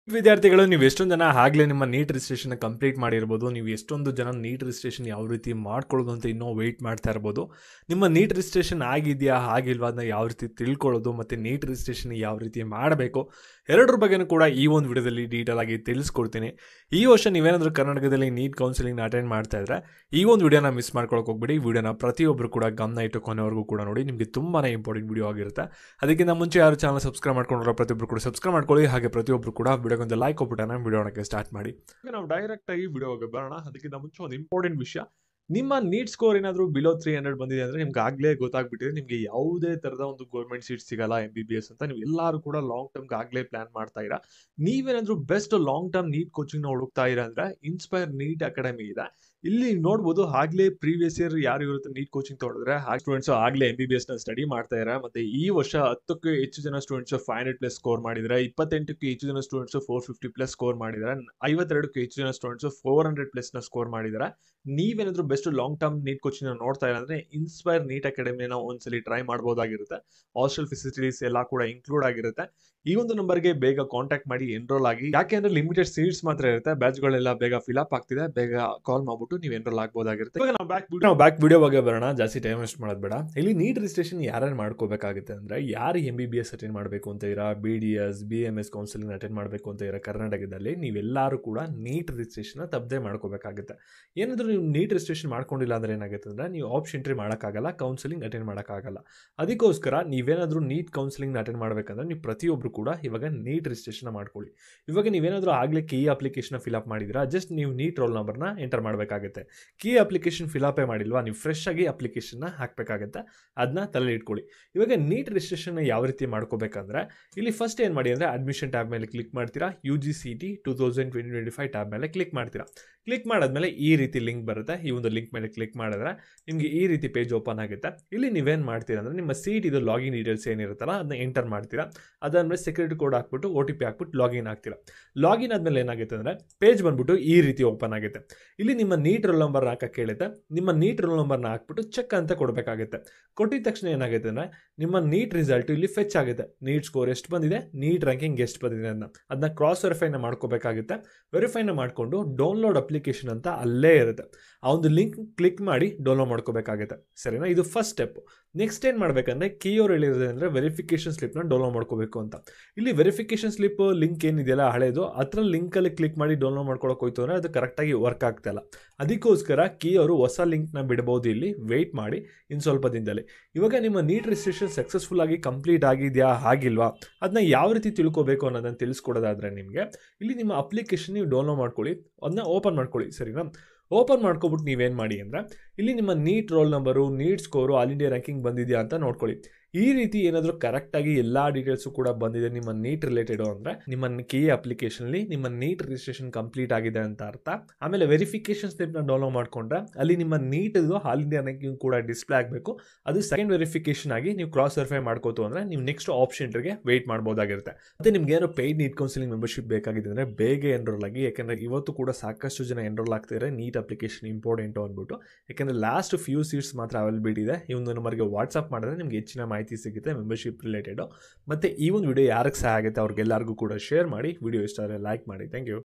ವಿದ್ಯಾರ್ಥಿಗಳು ನೀವು ಎಷ್ಟೊಂದು ಜನ ಆಗಲೇ ನಿಮ್ಮ ನೀಟ್ ರಿಜಿಸ್ಟ್ರೇಷನ್ ಕಂಪ್ಲೀಟ್ ಮಾಡಿರ್ಬೋದು. ನೀವು ಎಷ್ಟೊಂದು ಜನ ನೀಟ್ ರಿಜಿಸ್ಟ್ರೇಷನ್ ಯಾವ ರೀತಿ ಮಾಡ್ಕೊಳ್ಳೋದು ಅಂತ ಇನ್ನೂ ವೆಯ್ಟ್ ಮಾಡ್ತಾ ಇರ್ಬೋದು. ನಿಮ್ಮ ನೀಟ್ ರಿಜಿಸ್ಟ್ರೇಷನ್ ಆಗಿದೆಯಾ ಆಗಿಲ್ವಾ ಅದನ್ನ ಯಾವ ರೀತಿ ತಿಳ್ಕೊಳ್ಳೋದು ಮತ್ತು ನೀಟ್ ರಿಜಿಸ್ಟ್ರೇಷನ್ ಯಾವ ರೀತಿ ಮಾಡಬೇಕು ಎರಡರ ಬಗ್ಗೆನೂ ಕೂಡ ಈ ಒಂದು ವಿಡಿಯೋದಲ್ಲಿ ಡೀಟೇಲ್ ಆಗಿ ತಿಳಿಸ್ಕೊಡ್ತೀನಿ. ಈ ವರ್ಷ ನೀವೇನಾದರೂ ಕರ್ನಾಟಕದಲ್ಲಿ ನೀಟ್ ಕೌನ್ಸಿಲಿಂಗ್ನ ಅಟೆಂಡ್ ಮಾಡ್ತಾ ಇದ್ರೆ ಈ ಒಂದು ವಿಡಿಯೋನ ಮಿಸ್ ಮಾಡ್ಕೊಳಕ್ಕೆ ಹೋಗ್ಬಿಡಿ. ಈ ವಿಡಿಯೋನ ಪ್ರತಿಯೊಬ್ಬರು ಕೂಡ ಗಮನ ಇಟ್ಟು ಕೊನೆವರೆಗೂ ಕೂಡ ನೋಡಿ, ನಿಮಗೆ ತುಂಬಾ ಇಂಪಾರ್ಟೆಂಟ್ ವಿಡಿಯೋ ಆಗಿರುತ್ತೆ. ಅದಕ್ಕಿಂತ ಮುಂಚೆ ಯಾರು ಚಾನಲ್ ಸಬ್ಸ್ಕ್ರೈಬ್ ಮಾಡ್ಕೊಂಡ್ರೆ ಪ್ರತಿಯೊಬ್ಬರು ಕೂಡ ಸಬ್ಸ್ಕ್ರೈಬ್ ಮಾಡ್ಕೊಳ್ಳಿ. ಹಾಗೆ ಪ್ರತಿಯೊಬ್ಬರು ಕೂಡ ವಿಡಿಯೋಗೊಂದು ಲೈಕ್ ಕೊಟ್ಬಿಟ್ಟು ವಿಡಿಯೋಕ್ಕೆ ಸ್ಟಾರ್ಟ್ ಮಾಡಿ. ನಾವು ಡೈರೆಕ್ಟ್ ಆಗಿ ವಿಡಿಯೋಗೆ ಬರೋಣ. ಅದಕ್ಕಿಂತ ಮುಂಚೆ ಒಂದು ಇಂಪಾರ್ಟೆಂಟ್ ವಿಷಯ, ನಿಮ್ಮ ನೀಟ್ ಸ್ಕೋರ್ ಏನಾದರೂ ಬಿಲೋ 300 ಬಂದಿದೆ ಅಂದರೆ ನಿಮ್ಗೆ ಆಗಲೇ ಗೊತ್ತಾಗ್ಬಿಟ್ಟಿದೆ ನಿಮಗೆ ಯಾವುದೇ ಥರದ ಒಂದು ಗೌರ್ಮೆಂಟ್ ಸೀಟ್ ಸಿಗಲ್ಲ MBBS ಅಂತ. ನೀವು ಎಲ್ಲರೂ ಕೂಡ ಲಾಂಗ್ ಟರ್ಮ್ಗೆ ಆಗಲೇ ಪ್ಲಾನ್ ಮಾಡ್ತಾ ಇರಾ. ನೀವೇನಾದರೂ ಬೆಸ್ಟ್ ಲಾಂಗ್ ಟರ್ಮ್ ನೀಟ್ ಕೋಚಿಂಗ್ನ ಹುಡುಕ್ತಾ ಇರಾ ಅಂದರೆ ಇನ್ಸ್ಪೈರ್ ನೀಟ್ ಅಕಾಡೆಮಿ ಇದೆ. ಇಲ್ಲಿ ನೋಡ್ಬೋದು ಆಗಲೇ ಪ್ರೀವಿಯಸ್ ಇಯರ್ ಯಾರು ಇರುತ್ತೆ ನೀಟ್ ಕೋಚಿಂಗ್ ತಗೊಂಡ್ರೆ ಆ ಸ್ಟೂಡೆಂಟ್ಸ್ ಆಗಲೇ MBBS ನ ಸ್ಟಡಿ ಮಾಡ್ತಾ ಇದ್ದಾರೆ. ಮತ್ತೆ ಈ ವರ್ಷ 10ಕ್ಕೆ ಹೆಚ್ಚು ಜನ ಸ್ಟೂಡೆಂಟ್ಸ್ 500+ ಸ್ಕೋರ್ ಮಾಡಿದ್ದಾರೆ. 28ಕ್ಕೆ ಹೆಚ್ಚು ಜನ ಸ್ಟೂಡೆಂಟ್ಸ್ 450+ ಸ್ಕೋರ್ ಮಾಡಿದ್ದಾರೆ. 52ಕ್ಕೆ ಹೆಚ್ಚು ಜನ ಸ್ಟೂಡೆಂಟ್ಸ್ 400+ ನ ಸ್ಕೋರ್ ಮಾಡಿದ್ದಾರೆ. ನೀವೇನಾದ್ರೂ best long term NEET coaching ನೋಡ್ತಾ ಇಲ್ಲ ಅಂದ್ರೆ ಇನ್ಸ್ಪೈರ್ ನೀಟ್ ಅಕಾಡೆಮಿನ ಒಂದ್ಸಲಿ ಟ್ರೈ ಮಾಡಬಹುದಾಗಿರುತ್ತೆ. ಹಾಸ್ಟೆಲ್ ಫೆಸಿಲಿಟೀಸ್ ಎಲ್ಲ ಕೂಡ ಇನ್ಕ್ಲೂಡ್ ಆಗಿರುತ್ತೆ. ಈ ಒಂದು ನಂಬರ್ಗೆ ಬೇಗ ಕಾಂಟ್ಯಾಕ್ಟ್ ಮಾಡಿ ಎನ್ರೋಲ್ ಆಗಿ. ಯಾಕೆಂದ್ರೆ ಲಿಮಿಟೆಡ್ ಸೀಟ್ಸ್ ಮಾತ್ರ ಇರುತ್ತೆ. ಬ್ಯಾಚ್ಗಳೆಲ್ಲ ಬೇಗ ಫಿಲ್ ಅಪ್ ಆಗ್ತಿದೆ. ಬೇಗ ಕಾಲ್ ಮಾಡ್ಬಿಟ್ಟು ನೀವು ಎನ್ರೋಲ್ ಆಗಬಹುದಾಗಿರುತ್ತೆ. ಇವಾಗ ನಾವು ಬ್ಯಾಕ್ ವಿಡಿಯೋ ಬಗ್ಗೆ ಬರೋಣ. ಜಾಸ್ತಿ ಟೈಮ್ ವೇಸ್ಟ್ ಮಾಡೋದು ಬೇಡ. ಇಲ್ಲಿ ನೀಟ್ ರಿಜಿಸ್ಟ್ರೇಷನ್ ಯಾರು ಮಾಡ್ಕೋಬೇಕಾಗುತ್ತೆ ಅಂದ್ರೆ ಯಾರು MBBS ಅಟೆಂಡ್ ಮಾಡಬೇಕು ಅಂತ ಇರಾ, BDS BMS ಕೌನ್ಸಿಲಿಂಗ್ ಅಟೆಂಡ್ ಮಾಡಬೇಕು ಅಂತ ಇರೋ ಕರ್ನಾಟಕದಲ್ಲಿ ನೀವೆಲ್ಲರೂ ಕೂಡ ನೀಟ್ ರಿಜಿಸ್ಟ್ರೇಷನ್ ತಪ್ಪದೆ ಮಾಡ್ಕೋಬೇಕಾಗುತ್ತೆ. ಏನಾದರೂ ನೀವು ನೀಟ್ ರಿಜಿಸ್ಟ್ರೇಷನ್ ಮಾಡ್ಕೊಂಡಿಲ್ಲ ಅಂದ್ರೆ ಏನಾಗುತ್ತೆ ಅಂದ್ರೆ ನೀವು ಆಪ್ಷನ್ ಎಂಟ್ರಿ ಮಾಡೋಕ್ಕಾಗಲ್ಲ, ಕೌನ್ಸಿಲಿಂಗ್ ಅಟೆಂಡ್ ಮಾಡೋಕ್ಕಾಗಲ್ಲ. ಅದಕ್ಕೋಸ್ಕರ ನೀವೇನಾದರೂ ನೀಟ್ ಕೌನ್ಸಿಲಿಂಗ್ ಅಟೆಂಡ್ ಮಾಡಬೇಕಂದ್ರೆ ನೀವು ಪ್ರತಿಯೊಬ್ಬರು ಕೂಡ ಇವಾಗ ನೀಟ್ ರಿಜಿಸ್ಟ್ರೇಷನ್ ಮಾಡ್ಕೊಳ್ಳಿ. ಇವಾಗ ನೀವೇನಾದರೂ ಆಗಲೇ ಕೀ ಅಪ್ಲಿಕೇಶನ್ ಫಿಲ್ ಅಪ್ ಮಾಡಿದ್ದೀರಾ, ಜಸ್ಟ್ ನೀವು ನೀಟ್ ರೋಲ್ ನಂಬರ್ನ ಎಂಟರ್ ಮಾಡಬೇಕಾಗುತ್ತೆ. ಕೀ ಅಪ್ಲಿಕೇಶನ್ ಫಿಲ್ ಅಪ್ ಮಾಡಿಲ್ವಾ, ನೀವು ಫ್ರೆಶ್ ಆಗಿ ಅಪ್ಲಿಕೇಶನ್ನ ಹಾಕಬೇಕಾಗುತ್ತೆ. ಅದನ್ನ ತಲೆ ಇಟ್ಕೊಳ್ಳಿ. ಇವಾಗ ನೀಟ್ ರಿಜಿಸ್ಟ್ರೇಷನ್ ಯಾವ ರೀತಿ ಮಾಡ್ಕೋಬೇಕಂದ್ರೆ ಇಲ್ಲಿ ಫಸ್ಟ್ ಏನು ಮಾಡಿ ಅಂದರೆ ಅಡ್ಮಿಷನ್ ಟ್ಯಾಬ್ ಮೇಲೆ ಕ್ಲಿಕ್ ಮಾಡ್ತೀರಾ. UGCET 2020-25 ಟ್ಯಾಬ್ ಮೇಲೆ ಕ್ಲಿಕ್ ಮಾಡ್ತೀರಾ. ಕ್ಲಿಕ್ ಮಾಡಾದ್ಮೇಲೆ ಈ ರೀತಿ ಲಿಂಕ್ ಬರುತ್ತೆ. ಈ ಒಂದು ಲಿಂಕ್ ಮೇಲೆ ಕ್ಲಿಕ್ ಮಾಡಿದ್ರೆ ನಿಮಗೆ ಈ ರೀತಿ ಪೇಜ್ ಓಪನ್ ಆಗುತ್ತೆ. ಇಲ್ಲಿ ನೀವೇನು ಮಾಡ್ತೀರಾ ಅಂದರೆ ನಿಮ್ಮ ಸೀಟ್ ಇದು ಲಾಗಿನ್ ಡೀಟೇಲ್ಸ್ ಏನಿರುತ್ತಲ್ಲ ಅದನ್ನ ಎಂಟರ್ ಮಾಡ್ತೀರಾ. ಅದಾದ್ಮೇಲೆ ಸೆಕ್ಯೂರಿಟಿ ಕೋಡ್ ಹಾಕ್ಬಿಟ್ಟು OTP ಹಾಕ್ಬಿಟ್ಟು ಲಾಗಿನ್ ಆಗ್ತೀರಾ. ಲಾಗಿನ್ ಆದ್ಮೇಲೆ ಏನಾಗುತ್ತೆ ಅಂದರೆ ಪೇಜ್ ಬಂದ್ಬಿಟ್ಟು ಈ ರೀತಿ ಓಪನ್ ಆಗುತ್ತೆ. ಇಲ್ಲಿ ನಿಮ್ಮ ನೀಟ್ ರೋಲ್ ನಂಬರ್ ಹಾಕಕ್ಕೆ ಕೇಳುತ್ತೆ. ನಿಮ್ಮ ನೀಟ್ ರೋಲ್ ನಂಬರ್ನ ಹಾಕ್ಬಿಟ್ಟು ಚೆಕ್ ಅಂತ ಕೊಡಬೇಕಾಗುತ್ತೆ. ಕೊಟ್ಟಿದ ತಕ್ಷಣ ಏನಾಗುತ್ತೆ ಅಂದರೆ ನಿಮ್ಮ ನೀಟ್ ರಿಸಲ್ಟ್ ಇಲ್ಲಿ ಫೆಚ್ ಆಗುತ್ತೆ. ನೀಟ್ ಸ್ಕೋರ್ ಎಷ್ಟು ಬಂದಿದೆ, ನೀಟ್ ರ್ಯಾಂಕಿಂಗ್ ಎಷ್ಟು ಬಂದಿದೆ ಅದನ್ನ ಕ್ರಾಸ್ ವೆರಿಫೈನ ಮಾಡ್ಕೋಬೇಕಾಗುತ್ತೆ. ವೆರಿಫೈನ ಮಾಡಿಕೊಂಡು ಡೌನ್ಲೋಡ್ ಅಪ್ಲಿಕೇಶನ್ ಅಂತ ಅಲ್ಲೇ ಇರುತ್ತೆ. ಆ ಒಂದು ಲಿಂಕ್ ಕ್ಲಿಕ್ ಮಾಡಿ ಡೌನ್ಲೋಡ್ ಮಾಡ್ಕೋಬೇಕಾಗುತ್ತೆ. ಸರಿನಾ? ಇದು ಫಸ್ಟ್ ಸ್ಟೆಪ್. ನೆಕ್ಸ್ಟ್ ಏನು ಮಾಡಬೇಕಂದ್ರೆ ಕೀಯೋರು ಹೇಳಿರೋದು ಅಂದರೆ ವೆರಿಫಿಕೇಶನ್ ಸ್ಲಿಪ್ನ ಡೌನ್ಲೋಡ್ ಮಾಡ್ಕೋಬೇಕು ಅಂತ. ಇಲ್ಲಿ ವೆರಿಫಿಕೇಶನ್ ಸ್ಲಿಪ್ ಲಿಂಕ್ ಏನಿದೆಯಲ್ಲ ಹಳೇದು, ಅದರ ಲಿಂಕಲ್ಲಿ ಕ್ಲಿಕ್ ಮಾಡಿ ಡೌನ್ಲೋಡ್ ಮಾಡ್ಕೊಳಕ್ಕೆ ಹೋಯ್ತು ಅಂದರೆ ಅದು ಕರೆಕ್ಟಾಗಿ ವರ್ಕ್ ಆಗ್ತಾಯಿಲ್ಲ. ಅದಕ್ಕೋಸ್ಕರ ಕೀಯೋರು ಹೊಸ ಲಿಂಕ್ನ ಬಿಡಬಹುದು. ಇಲ್ಲಿ ವೆಯ್ಟ್ ಮಾಡಿ ಇನ್ನು ಸ್ವಲ್ಪ ದಿನದಲ್ಲಿ. ಇವಾಗ ನಿಮ್ಮ ನೀಟ್ ರಿಜಿಸ್ಟ್ರೇಷನ್ ಸಕ್ಸಸ್ಫುಲ್ ಆಗಿ ಕಂಪ್ಲೀಟ್ ಆಗಿದೆಯಾ ಆಗಿಲ್ವಾ ಅದನ್ನ ಯಾವ ರೀತಿ ತಿಳ್ಕೋಬೇಕು ಅನ್ನೋದನ್ನು ತಿಳಿಸ್ಕೊಡೋದಾದ್ರೆ ನಿಮಗೆ ಇಲ್ಲಿ ನಿಮ್ಮ ಅಪ್ಲಿಕೇಶನ್ ನೀವು ಡೌನ್ಲೋಡ್ ಮಾಡ್ಕೊಳ್ಳಿ, ಅದನ್ನ ಓಪನ್ ಮಾಡ್ಕೊಳ್ಳಿ. ಸರಿನಾ? ಓಪನ್ ಮಾಡ್ಕೊಬಿಟ್ಟು ನೀವೇನು ಮಾಡಿ ಅಂದರೆ ಇಲ್ಲಿ ನಿಮ್ಮ NEET roll number, NEET score, all India ranking ಬಂದಿದೆಯಾ ಅಂತ ನೋಡ್ಕೊಳ್ಳಿ. ಈ ರೀತಿ ಏನಾದರೂ ಕರೆಕ್ಟಾಗಿ ಎಲ್ಲ ಡೀಟೇಲ್ಸು ಕೂಡ ಬಂದಿದೆ ನಿಮ್ಮ ನೀಟ್ ರಿಲೇಟೆಡು ಅಂದರೆ ನಿಮ್ಮ ಕೀ ಅಪ್ಲಿಕೇಶನಲ್ಲಿ ನಿಮ್ಮ ನೀಟ್ ರಿಜಿಸ್ಟ್ರೇಷನ್ ಕಂಪ್ಲೀಟ್ ಆಗಿದೆ ಅಂತ ಅರ್ಥ. ಆಮೇಲೆ ವೆರಿಫಿಕೇಶನ್ ಸ್ಲಿಪ್ನ ಡೌನ್ಲೋಡ್ ಮಾಡಿಕೊಂಡ್ರೆ ಅಲ್ಲಿ ನಿಮ್ಮ ನೀಟ್ದು ಆಲ್ ಇಂಡಿಯಾ ರ್ಯಾಂಕಿಂಗ್ ಕೂಡ ಡಿಸ್ಪ್ಲೇ ಆಗಬೇಕು. ಅದು ಸೆಕೆಂಡ್ ವೆರಿಫಿಕೇಶನ್ ಆಗಿ ನೀವು ಕ್ರಾಸ್ ವೆರಿಫೈ ಮಾಡ್ಕೋತು ಅಂದರೆ ನೀವು ನೆಕ್ಸ್ಟ್ ಆಪ್ಷನ್ಗೆ ವೆಯ್ಟ್ ಮಾಡ್ಬೋದಾಗಿರುತ್ತೆ. ಮತ್ತು ನಿಮ್ಗೆ ಏನೋ ಪೇಯ್ಡ್ ನೀಟ್ ಕೌನ್ಸಿಲಿಂಗ್ ಮೆಂಬರ್ಶಿಪ್ ಬೇಕಾಗಿದೆ ಅಂದರೆ ಬೇಗ ಎನ್ರೋಲ್ ಆಗಿ. ಯಾಕೆಂದರೆ ಇವತ್ತು ಕೂಡ ಸಾಕಷ್ಟು ಜನ ಎನ್ರೋಲ್ ಆಗ್ತಿದ್ದಾರೆ ನೀಟ್ ಅಪ್ಲಿಕೇಶನ್ ಇಂಪಾರ್ಟೆಂಟು ಅಂದ್ಬಿಟ್ಟು. ಯಾಕೆಂದರೆ ಲಾಸ್ಟ್ ಫ್ಯೂ ಸೀಟ್ಸ್ ಮಾತ್ರ ಅವೈಲಬಿಲಿಟಿ ಇದೆ. ಈ ಒಂದು ನಂಬರ್ಗೆ ವಾಟ್ಸಪ್ ಮಾಡಿದ್ರೆ ನಿಮಗೆ ಹೆಚ್ಚಿನ ಮಾಹಿತಿ ಸಿಗುತ್ತೆ ಮೆಂಬರ್ಶಿಪ್ ರಿಲೇಟೆಡ್. ಮತ್ತೆ ಈ ಒಂದು ವಿಡಿಯೋ ಯಾರಿಗೆ ಸಹಾಯ ಆಗುತ್ತೆ ಅವ್ರಿಗೆಲ್ಲರಿಗೂ ಕೂಡ ಶೇರ್ ಮಾಡಿ. ವಿಡಿಯೋ ಇಷ್ಟ ಆದರೆ ಲೈಕ್ ಮಾಡಿ. Thank you.